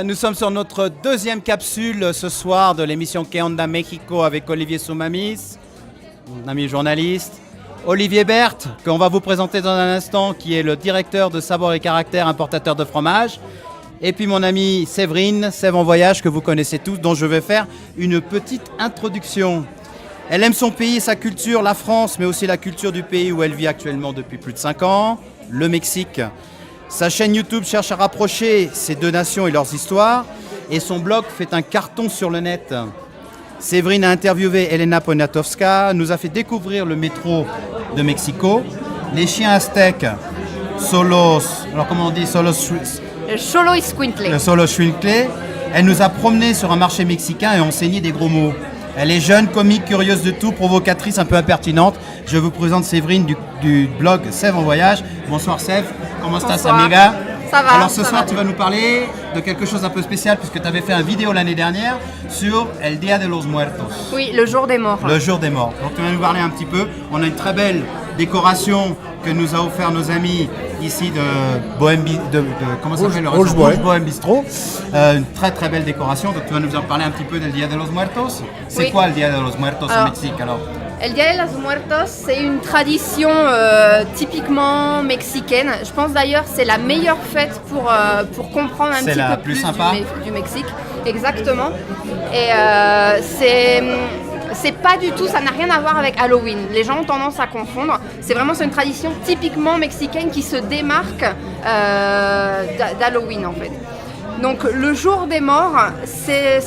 Nous sommes sur notre deuxième capsule ce soir de l'émission Que Onda Mexico avec Olivier Soumamis, mon ami journaliste. Olivier Berthe, qu'on va vous présenter dans un instant, qui est le directeur de Savoir et Caractère, importateur de fromage. Et puis mon amie Séverine, Sève en voyage, que vous connaissez tous, dont je vais faire une petite introduction. Elle aime son pays et sa culture, la France, mais aussi la culture du pays où elle vit actuellement depuis plus de 5 ans, le Mexique. Sa chaîne YouTube cherche à rapprocher ces deux nations et leurs histoires, et son blog fait un carton sur le net. Séverine a interviewé Elena Poniatowska, nous a fait découvrir le métro de Mexico, les chiens aztèques, Solos, alors comment on dit, Le Xolo Iscuintle. le Solo Schwinkley. Elle nous a promenés sur un marché mexicain et enseigné des gros mots. Elle est jeune, comique, curieuse de tout, provocatrice, un peu impertinente. Je vous présente Séverine du blog Sève en voyage. Bonsoir Sève, comment estás amiga? Ça va. Alors ce ça soir va. tu vas nous parler de quelque chose un peu spécial puisque tu avais fait une vidéo l'année dernière sur El Día de los Muertos, Oui, le jour des morts. le jour des morts. Donc tu vas nous parler un petit peu. On a une très belle décoration que nous a offert nos amis ici de Bohème comment ça s'appelle le Rouge restaurant Bohème. Bohème Bistro. Une très très belle décoration. Donc tu vas nous en parler un petit peu del Día de los Muertos. C'est Oui. quoi le Día de los Muertos au Alors, Mexique alors? El Día de los Muertos, c'est une tradition typiquement mexicaine. Je pense d'ailleurs c'est la meilleure fête pour comprendre un C'est petit la peu plus plus sympa. du Mexique. Exactement. Et c'est pas du tout, ça n'a rien à voir avec Halloween. Les gens ont tendance à confondre. C'est une tradition typiquement mexicaine qui se démarque d'Halloween en fait. Donc le jour des morts, c'est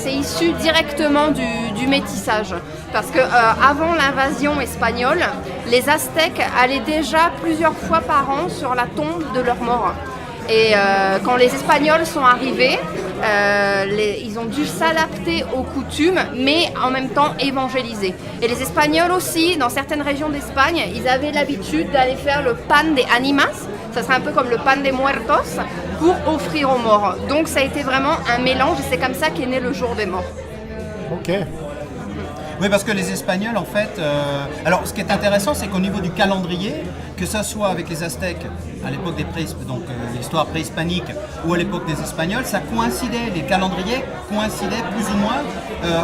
issu directement du métissage. Parce que avant l'invasion espagnole, les Aztèques allaient déjà plusieurs fois par an sur la tombe de leurs morts. Et quand les Espagnols sont arrivés, ils ont dû s'adapter aux coutumes, mais en même temps évangéliser. Et les Espagnols aussi, dans certaines régions d'Espagne, ils avaient l'habitude d'aller faire le pan de animas, ça serait un peu comme le pan de muertos, pour offrir aux morts. Donc ça a été vraiment un mélange et c'est comme ça qu'est né le jour des morts. Ok. Oui, parce que les Espagnols, en fait... alors, ce qui est intéressant, c'est qu'au niveau du calendrier, que ça soit avec les Aztèques, à l'époque des l'histoire préhispanique, ou à l'époque des Espagnols, ça coïncidait, les calendriers coïncidaient plus ou moins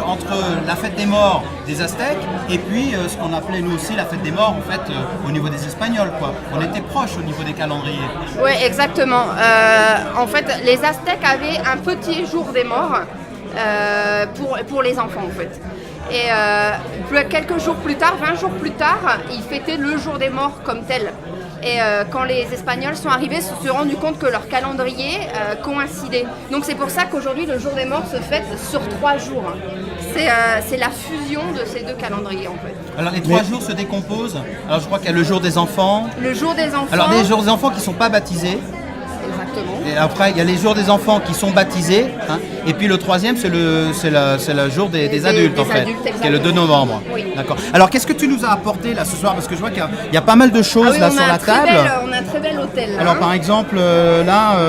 entre la fête des morts des Aztèques et puis ce qu'on appelait nous aussi la fête des morts, en fait, au niveau des Espagnols, quoi. On était proches au niveau des calendriers. Oui, exactement. En fait, les Aztèques avaient un petit jour des morts pour les enfants, en fait. Et quelques jours plus tard, 20 jours plus tard, ils fêtaient le jour des morts comme tel. Et quand les Espagnols sont arrivés, ils se sont rendus compte que leur calendrier coïncidait. Donc c'est pour ça qu'aujourd'hui, le jour des morts se fête sur 3 jours. C'est la fusion de ces deux calendriers, en fait. Alors, les 3 jours se décomposent. Alors, je crois qu'il y a le jour des enfants. Le jour des enfants... Alors, des jours des enfants qui ne sont pas baptisés. Exactement. Et après, il y a les jours des enfants qui sont baptisés. Hein. Et puis le troisième, c'est le jour des adultes, des en fait, adultes, qui est le 2 novembre. Oui. D'accord. Alors, qu'est-ce que tu nous as apporté là ce soir? Parce que je vois qu'il y a pas mal de choses Ah oui, là on sur a la un très table. on a un très bel hôtel. Là, Alors, hein. par exemple,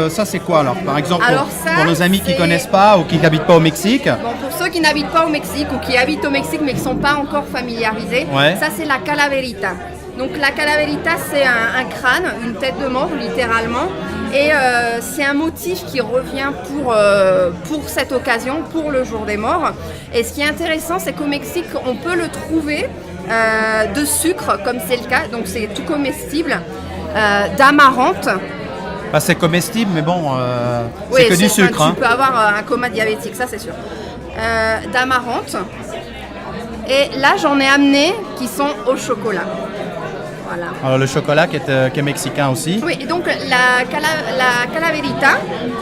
ça, c'est quoi alors? Par exemple, Alors, pour nos amis qui c'est- connaissent pas ou qui n'habitent pas au Mexique. Bon, pour ceux qui n'habitent pas au Mexique ou qui habitent au Mexique mais qui ne sont pas encore familiarisés, Ouais. ça c'est la calaverita. Donc la calaverita c'est un crâne, une tête de mort littéralement, et c'est un motif qui revient pour cette occasion, pour le jour des morts. Et ce qui est intéressant c'est qu'au Mexique on peut le trouver de sucre comme c'est le cas, donc c'est tout comestible, d'amarante. Bah, c'est comestible, mais bon, Oui, c'est que du sucre. Tu Hein. peux avoir un coma diabétique, ça c'est sûr. D'amarante. Et là, j'en ai amené qui sont au chocolat. Voilà. Alors, le chocolat qui est mexicain aussi. Oui, et donc la calaverita,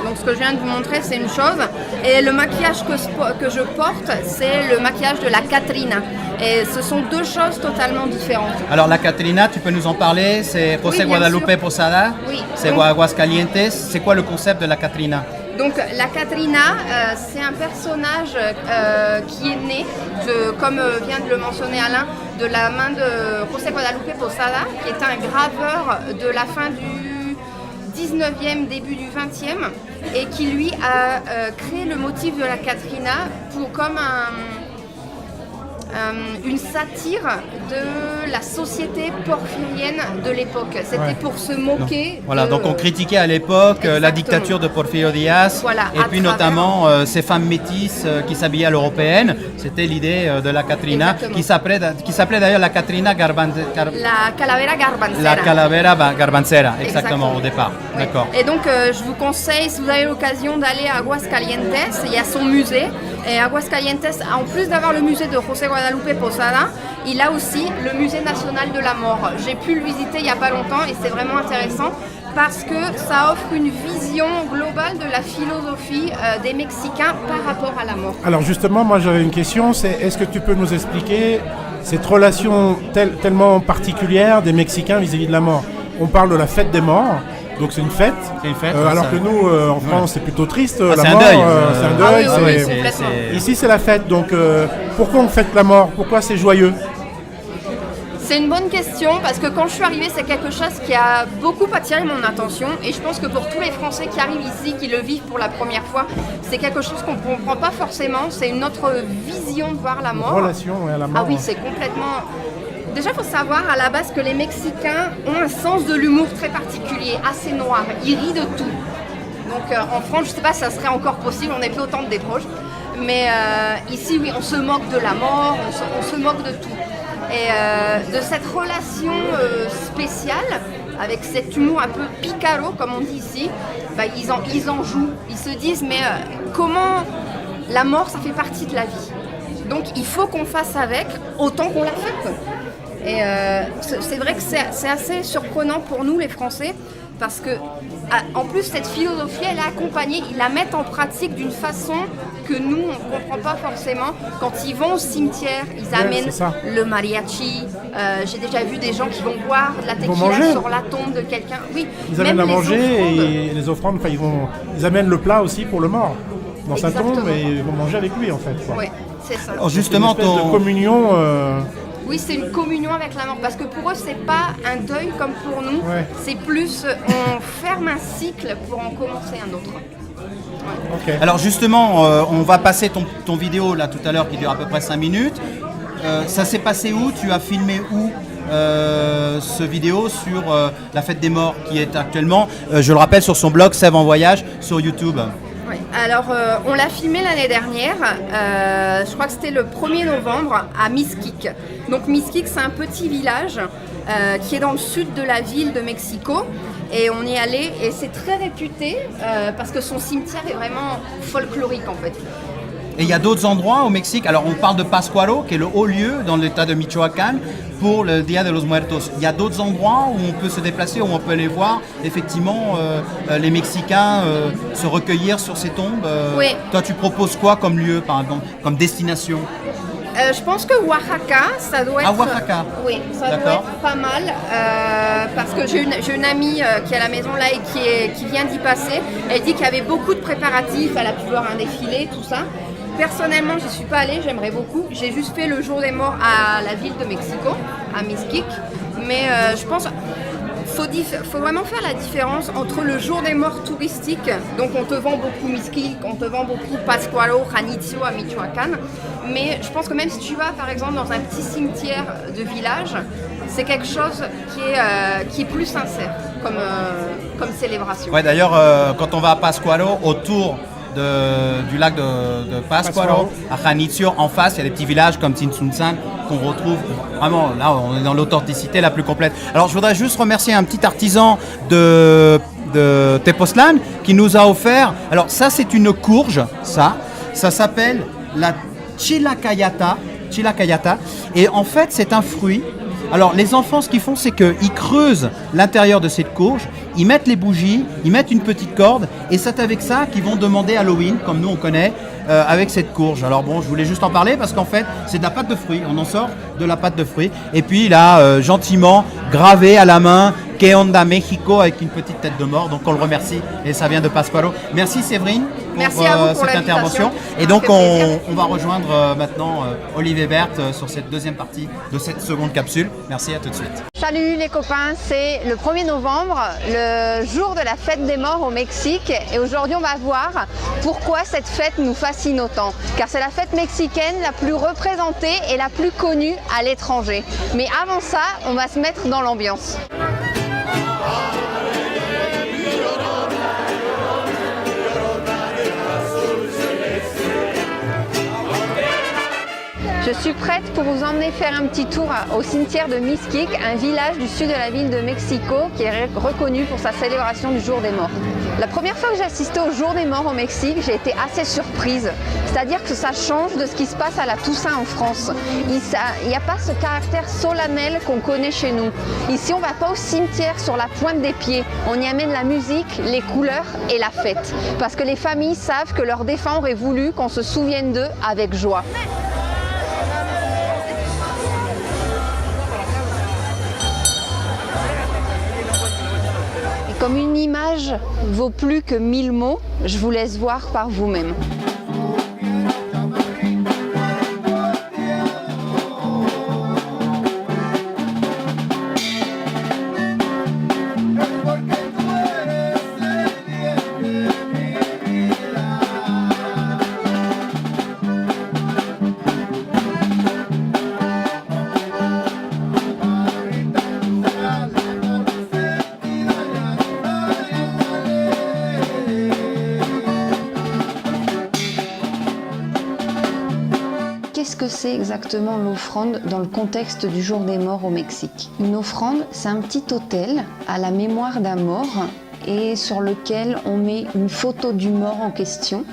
donc ce que je viens de vous montrer, c'est une chose. Et le maquillage que je porte, c'est le maquillage de la Catrina. Et ce sont deux choses totalement différentes. Alors la Catrina, tu peux nous en parler? C'est José Oui, bien Guadalupe sûr. Posada, Oui. c'est Donc- Aguascalientes. C'est quoi le concept de la Catrina? Donc la Catrina, c'est un personnage qui est né, comme vient de le mentionner Alain, de la main de José Guadalupe Posada, qui est un graveur de la fin du 19e, début du 20e, et qui lui a créé le motif de la Catrina comme une satire de la société porphyrienne de l'époque. C'était pour se moquer. Voilà, donc on critiquait à l'époque la dictature de Porfirio Díaz, et puis notamment ces femmes métisses qui s'habillaient à l'européenne. C'était l'idée de la Catrina, qui s'appelait d'ailleurs la Catrina Garbancera. La Calavera Garbancera. La Calavera Garbancera, exactement, au départ. Oui. D'accord. Et donc, je vous conseille, si vous avez l'occasion d'aller à Aguascalientes, il y a son musée. Et Aguascalientes, en plus d'avoir le musée de José Guadalupe Posada, il a aussi le musée national de la mort. J'ai pu le visiter il n'y a pas longtemps et c'est vraiment intéressant parce que ça offre une vision globale de la philosophie des Mexicains par rapport à la mort. Alors justement, moi j'avais une question, c'est est-ce que tu peux nous expliquer cette relation tellement particulière des Mexicains vis-à-vis de la mort? On parle de la fête des morts. Donc c'est une fête, alors que nous en France c'est plutôt triste, la c'est mort, un deuil. c'est un deuil. Complètement. Ici c'est la fête, donc pourquoi on fête la mort? Pourquoi c'est joyeux? C'est une bonne question parce que quand je suis arrivée, c'est quelque chose qui a beaucoup attiré mon attention et je pense que pour tous les Français qui arrivent ici, qui le vivent pour la première fois, c'est quelque chose qu'on ne comprend pas forcément, c'est une autre vision de voir la mort. Une relation à la mort. Ah oui, c'est complètement... Déjà, il faut savoir à la base que les Mexicains ont un sens de l'humour très particulier, assez noir. Ils rient de tout. Donc en France, je ne sais pas si ça serait encore possible, on n'est plus autant des proches. Mais ici, oui, on se moque de la mort, on se moque de tout. Et de cette relation spéciale, avec cet humour un peu picaro, comme on dit ici, bah, ils en jouent. Ils se disent, mais comment la mort, ça fait partie de la vie. Donc il faut qu'on fasse avec autant qu'on la fête. Et c'est vrai que c'est assez surprenant pour nous les Français parce que en plus cette philosophie elle est accompagnée, ils la mettent en pratique d'une façon que nous on ne comprend pas forcément. Quand ils vont au cimetière, ils amènent le mariachi. J'ai déjà vu des gens qui vont boire de la tequila sur la tombe de quelqu'un. Oui, ils amènent à manger et les offrandes, ils amènent le plat aussi pour le mort dans sa tombe et ils vont manger avec lui en fait. Oui, c'est ça. Alors justement, une espèce de communion. Oui, c'est une communion avec la mort, parce que pour eux, c'est pas un deuil comme pour nous, c'est plus, on ferme un cycle pour en commencer un autre. Ouais. Okay. Alors justement, on va passer ton vidéo là tout à l'heure qui dure à peu près 5 minutes. Ça s'est passé où? Tu as filmé où ce vidéo sur la fête des morts qui est actuellement, je le rappelle, sur son blog Sève en voyage sur YouTube? Oui. Alors, on l'a filmé l'année dernière, je crois que c'était le 1er novembre, à Mixquic. Donc Mixquic, c'est un petit village qui est dans le sud de la ville de Mexico. Et on y est allé, et c'est très réputé parce que son cimetière est vraiment folklorique en fait. Et il y a d'autres endroits au Mexique. Alors on parle de Pátzcuaro, qui est le haut lieu dans l'état de Michoacán pour le Dia de los Muertos. Il y a d'autres endroits où on peut se déplacer, où on peut aller voir effectivement les Mexicains se recueillir sur ces tombes. Oui. Toi tu proposes quoi comme lieu, par exemple, comme destination? Je pense que Oaxaca, ça doit être... Ah, Oaxaca. Oui, ça doit être pas mal, parce que j'ai une amie qui est à la maison là et qui vient d'y passer. Elle dit qu'il y avait beaucoup de préparatifs, elle a pu voir un défilé, tout ça. Personnellement, je n'y suis pas allée, j'aimerais beaucoup. J'ai juste fait le jour des morts à la ville de Mexico, à Mixquic. Mais je pense faut vraiment faire la différence entre le jour des morts touristique, donc on te vend beaucoup Mixquic, on te vend beaucoup Pátzcuaro, Janitzio à Michoacán, mais je pense que même si tu vas par exemple dans un petit cimetière de village, c'est quelque chose qui est plus sincère comme célébration. Ouais, d'ailleurs, quand on va à Pátzcuaro, autour du lac de Pátzcuaro, à Janitzio, en face, il y a des petits villages comme Tzintzuntzan qu'on retrouve vraiment, là on est dans l'authenticité la plus complète. Alors je voudrais juste remercier un petit artisan de Tepoztlán qui nous a offert, alors ça c'est une courge, ça s'appelle la chilacayata, et en fait c'est un fruit. Alors les enfants, ce qu'ils font, c'est qu'ils creusent l'intérieur de cette courge, ils mettent les bougies, ils mettent une petite corde, et c'est avec ça qu'ils vont demander Halloween, comme nous on connaît, avec cette courge. Alors bon, je voulais juste en parler parce qu'en fait, c'est de la pâte de fruits, on en sort de la pâte de fruits, et puis il a gentiment gravé à la main Que Onda Mexico avec une petite tête de mort. Donc on le remercie et ça vient de Pascualo. Merci Séverine Merci à vous pour cette intervention. Et donc on va rejoindre maintenant Olivier Berthe sur cette deuxième partie de cette seconde capsule. Merci, à tout de suite. Salut les copains, c'est le 1er novembre, le jour de la fête des morts au Mexique. Et aujourd'hui on va voir pourquoi cette fête nous fascine autant. Car c'est la fête mexicaine la plus représentée et la plus connue à l'étranger. Mais avant ça, on va se mettre dans l'ambiance. Je suis prête pour vous emmener faire un petit tour au cimetière de Mixquic, un village du sud de la ville de Mexico qui est reconnu pour sa célébration du jour des morts. La première fois que j'ai assisté au jour des morts au Mexique, j'ai été assez surprise. C'est-à-dire que ça change de ce qui se passe à la Toussaint en France. Il n'y a pas ce caractère solennel qu'on connaît chez nous. Ici, on ne va pas au cimetière sur la pointe des pieds. On y amène la musique, les couleurs et la fête. Parce que les familles savent que leurs défunts auraient voulu qu'on se souvienne d'eux avec joie. Comme une image vaut plus que 1000 mots, je vous laisse voir par vous-même. Qu'est-ce que c'est exactement l'offrande dans le contexte du jour des morts au Mexique? Une offrande, c'est un petit autel à la mémoire d'un mort et sur lequel on met une photo du mort en question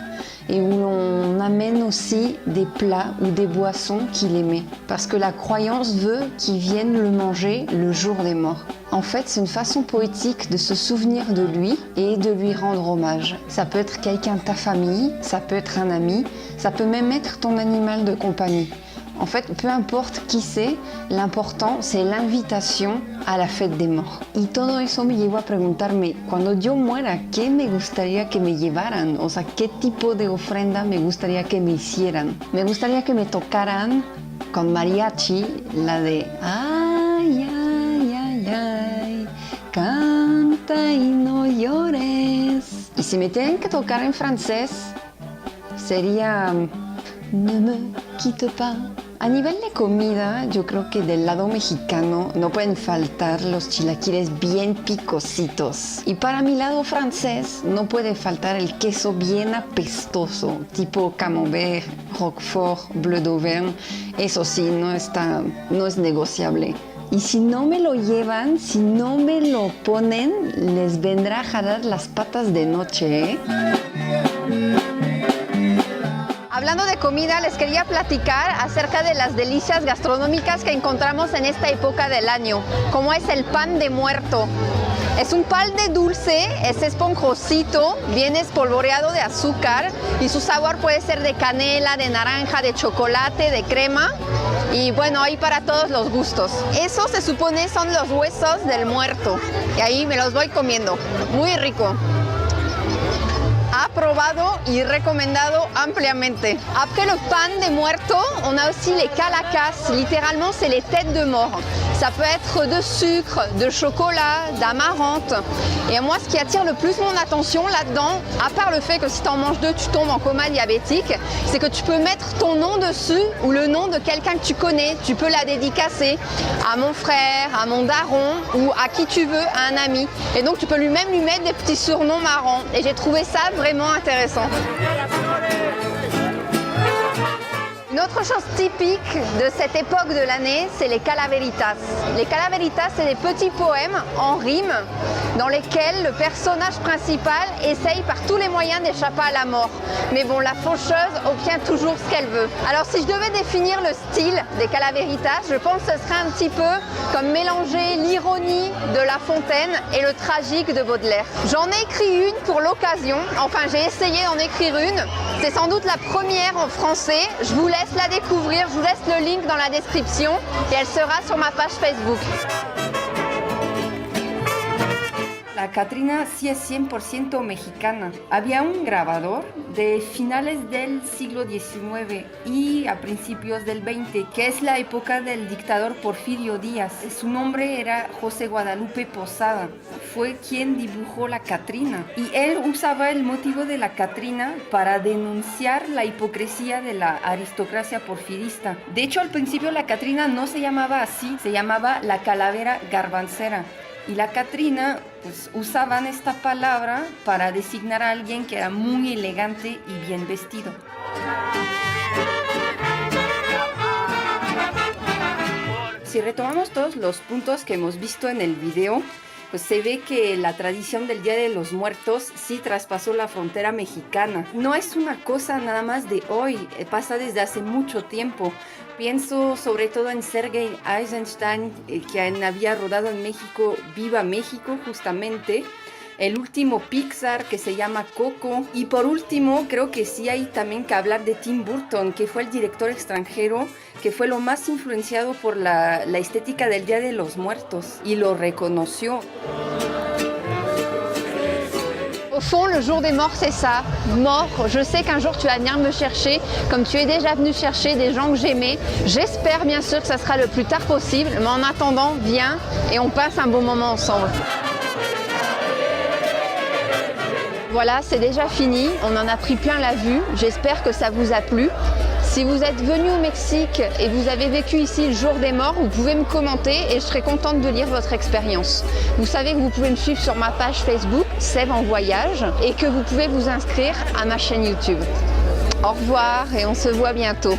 et où l'on amène aussi des plats ou des boissons qu'il aimait. Parce que la croyance veut qu'ils viennent le manger le jour des morts. En fait, c'est une façon poétique de se souvenir de lui et de lui rendre hommage. Ça peut être quelqu'un de ta famille, ça peut être un ami, ça peut même être ton animal de compagnie. En fait, peu importe qui c'est, l'important c'est l'invitation a la fête des morts. Y todo eso me llevó a preguntarme, cuando yo muera, ¿qué me gustaría que me llevaran? O sea, ¿qué tipo de ofrenda me gustaría que me hicieran? Me gustaría que me tocaran con mariachi la de ay, ay, ay, ay, canta y no llores. Y si me tienen que tocar en francés, sería ne me quitte pas. A nivel de comida, yo creo que del lado mexicano no pueden faltar los chilaquiles bien picositos. Y para mi lado francés no puede faltar el queso bien apestoso, tipo camembert, roquefort, bleu d'Auvergne. Eso sí, no es negociable. Y si no me lo llevan, si no me lo ponen, les vendrá a jalar las patas de noche, ¿eh? Hablando de comida, les quería platicar acerca de las delicias gastronómicas que encontramos en esta época del año, como es el pan de muerto. Es un pan de dulce, es esponjosito, viene espolvoreado de azúcar y su sabor puede ser de canela, de naranja, de chocolate, de crema y bueno, hay para todos los gustos. Eso se supone son los huesos del muerto y ahí me los voy comiendo, muy rico. Approbado et recommandado ampliamente. Après le pan de muerto, on a aussi les calacas. Littéralement, c'est les têtes de mort. Ça peut être de sucre, de chocolat, d'amarante. Et moi, ce qui attire le plus mon attention là-dedans, à part le fait que si tu en manges deux, tu tombes en coma diabétique, c'est que tu peux mettre ton nom dessus ou le nom de quelqu'un que tu connais. Tu peux la dédicacer à mon frère, à mon daron ou à qui tu veux, à un ami. Et donc, tu peux lui-même lui mettre des petits surnoms marrants. Et j'ai trouvé ça vraiment intéressant. Une autre chose typique de cette époque de l'année, c'est les calaveritas. Les calaveritas, c'est des petits poèmes en rime dans lesquels le personnage principal essaye par tous les moyens d'échapper à la mort. Mais bon, la faucheuse obtient toujours ce qu'elle veut. Alors si je devais définir le style des calaveritas, je pense que ce serait un petit peu comme mélanger l'ironie de La Fontaine et le tragique de Baudelaire. J'en ai écrit une pour l'occasion, enfin j'ai essayé d'en écrire une. C'est sans doute la première en français. Je vous laisse la découvrir, je vous laisse le link dans la description et elle sera sur ma page Facebook. La Catrina sí es 100% mexicana. Había un grabador de finales del siglo XIX y a principios del XX, que es la época del dictador Porfirio Díaz. Su nombre era José Guadalupe Posada. Fue quien dibujó la Catrina. Y él usaba el motivo de la Catrina para denunciar la hipocresía de la aristocracia porfirista. De hecho, al principio la Catrina no se llamaba así, se llamaba la calavera garbancera. Y la Catrina, pues usaban esta palabra para designar a alguien que era muy elegante y bien vestido. Si retomamos todos los puntos que hemos visto en el video, pues se ve que la tradición del Día de los Muertos sí traspasó la frontera mexicana. No es una cosa nada más de hoy, pasa desde hace mucho tiempo. Pienso sobre todo en Sergei Eisenstein, quien había rodado en México Viva México justamente. El último Pixar que se llama Coco. Y por último, creo que sí hay también que hablar de Tim Burton, que fue el director extranjero que fue lo más influenciado por la estética del Día de los Muertos y lo reconoció. Au fond, le jour des morts, c'est ça. Mort, je sais qu'un jour tu vas venir me chercher, comme tu es déjà venu chercher des gens que j'aimais. J'espère bien sûr que ça sera le plus tard possible, mais en attendant, viens et on passe un bon moment ensemble. Voilà, c'est déjà fini, on en a pris plein la vue, j'espère que ça vous a plu. Si vous êtes venu au Mexique et vous avez vécu ici le jour des morts, vous pouvez me commenter et je serai contente de lire votre expérience. Vous savez que vous pouvez me suivre sur ma page Facebook, Sève en voyage, et que vous pouvez vous inscrire à ma chaîne YouTube. Au revoir et on se voit bientôt.